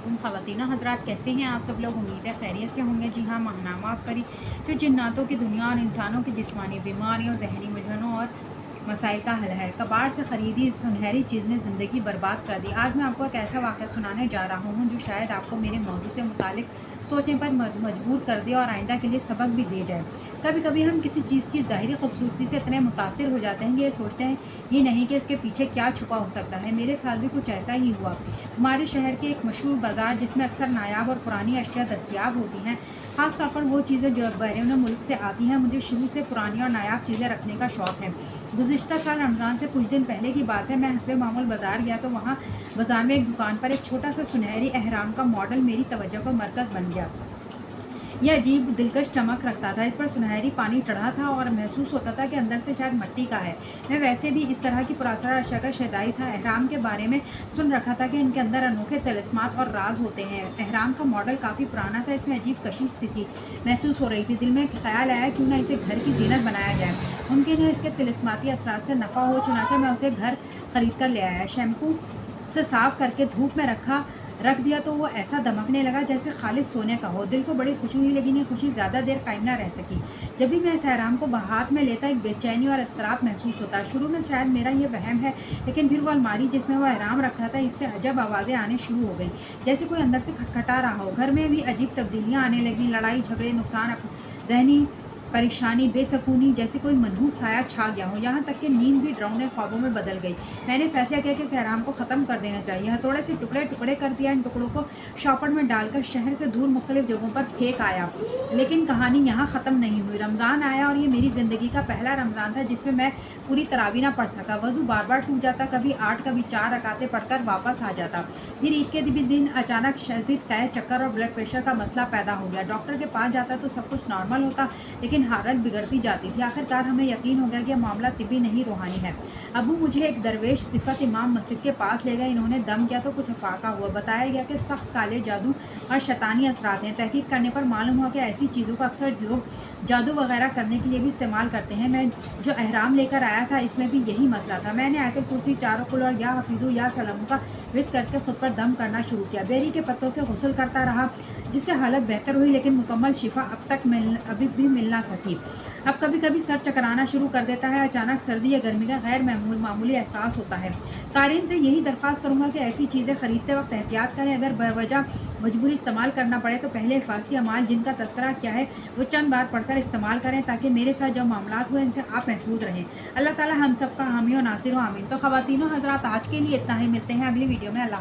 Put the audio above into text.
वालेकुम ख़वातीन हज़रात, कैसे हैं आप सब लोग। उम्मीद है खैरियत से होंगे। जी हाँ, माहनामा आप करी जो जिन्नातों की दुनिया और इंसानों की जिस्मानी बीमारियों, जहनी उलझनों और मसाइल का हल है। कबाड़ से ख़रीदी सुनहरी चीज़ ने ज़िंदगी बर्बाद कर दी। आज मैं आपको एक ऐसा वाक़या सुनाने जा रहा हूँ जो शायद आपको मेरे मौजू से मुतालिक सोचने पर मजबूर कर दे और आइंदा के लिए सबक भी दे जाए। कभी कभी हम किसी चीज़ की ज़ाहिरी खूबसूरती से इतने मुतासिर हो जाते हैं कि ये सोचते हैं ही नहीं कि इसके पीछे क्या छुपा हो सकता है। मेरे साथ भी कुछ ऐसा ही हुआ। हमारे शहर के एक मशहूर बाज़ार जिसमें अक्सर नायाब और पुरानी अशिया दस्तियाब होती हैं, ख़ास तौर पर वो चीज़ें जो बैरून मुल्क से आती हैं। मुझे शुरू से पुरानी और नायाब चीज़ें रखने का शौक़ है। गुज़िश्ता साल रमज़ान से कुछ दिन पहले की बात है। मैं हस्बे मामूल बाज़ार गया तो वहाँ बाज़ार में एक दुकान पर एक छोटा सा सुनहरी अहराम का मॉडल मेरी तवज्जो का मरकज़ बन गया। यह अजीब दिलकश चमक रखता था। इस पर सुनहरी पानी चढ़ा था और महसूस होता था कि अंदर से शायद मिट्टी का है। मैं वैसे भी इस तरह की पुरासरा अशिया का शैदाई था। अहराम के बारे में सुन रखा था कि इनके अंदर अनोखे तिलिस्मात और राज होते हैं। अहराम का मॉडल काफ़ी पुराना था। इसमें अजीब कशिश सी थी महसूस हो रही थी। दिल में ख्याल आया क्यों ना इसे घर की जीनत बनाया जाए। मुमकिन है इसके तिलिस्माती असरात से नफ़ा हो। चुनाचा मैं उसे घर खरीद कर ले आया। शैम्पू से साफ़ करके धूप में रख दिया तो वो ऐसा दमकने लगा जैसे खालिस सोने का हो। दिल को बड़ी खुशी हुई, लेकिन ये खुशी ज़्यादा देर कायम ना रह सकी। जब भी मैं इस अहराम को हाथ में लेता एक बेचैनी और इज़्तिराब महसूस होता। शुरू में शायद मेरा ये वहम है, लेकिन फिर वो अलमारी जिसमें वो अहराम रखा था इससे अजब आवाज़ें आने शुरू हो गई, जैसे कोई अंदर से खटखटा रहा हो। घर में भी अजीब तब्दीलियाँ आने लगीं। लड़ाई झगड़े, नुकसान, जहनी परेशानी, बेसकूनी, जैसे कोई मनहूस साया छा गया हो। यहाँ तक कि नींद भी डरावने ख्वाबों में बदल गई। मैंने फैसला किया कि इस अहराम को ख़त्म कर देना चाहिए। हथौड़े से टुकड़े टुकड़े कर दिया। इन टुकड़ों को शॉपर में डालकर शहर से दूर मुख्तलिफ जगहों पर फेंक आया। लेकिन कहानी यहाँ ख़त्म नहीं हुई। रमज़ान आया और ये मेरी ज़िंदगी का पहला रमज़ान था जिसमें मैं पूरी तरावी ना पढ़ सका। वज़ू बार बार टूट जाता, कभी 8 कभी 4 रकातें पढ़कर वापस आ जाता। फिर ईद के दिन अचानक शदीद कै चक्कर और ब्लड प्रेशर का मसला पैदा हो गया। डॉक्टर के पास जाता तो सब कुछ नॉर्मल होता, लेकिन हालत बिगड़ती जाती थी। आखिरकार हमें यकीन हो गया कि मामला तिबी नहीं रूहानी है। अबू मुझे एक दरवेश सिफत इमाम मस्जिद के पास ले गए। इन्होंने दम किया तो कुछ अफाका हुआ। बताया गया कि सख्त काले जादू और शैतानी असरात हैं। तहकीक करने पर मालूम हुआ कि ऐसी चीज़ों को अक्सर लोग जादू वगैरह करने के लिए भी इस्तेमाल करते हैं। मैं जो अहराम लेकर आया था इसमें भी यही मसला था। मैंने आयतुल कुर्सी, चारों कुल और या हफीज़ु या सलामों का विद करके खुद पर दम करना शुरू किया। बेरी के पत्तों से गुस्ल करता रहा जिससे हालत बेहतर हुई, लेकिन मुकम्मल शिफा अभी भी मिल ना सकी। अब कभी कभी सर चकराना शुरू कर देता है। अचानक सर्दी या गर्मी का गैर मामूली एहसास होता है। कारीन से यही दरख्वास्त करूँगा कि ऐसी चीज़ें ख़रीदते वक्त एहतियात करें। अगर बेवजह मजबूरी इस्तेमाल करना पड़े तो पहले हिफाजती अमाल जिनका तस्करा किया है वो चंद बार पढ़कर इस्तेमाल करें, ताकि मेरे साथ जो मामलात हुए इनसे आप महफूज रहें। अल्लाह ताला हम सब का हामी और नासिर हो, आमीन। तो ख़वातीनो हज़रात, आज के लिए इतना ही। मिलते हैं अगली वीडियो में। अल्लाह।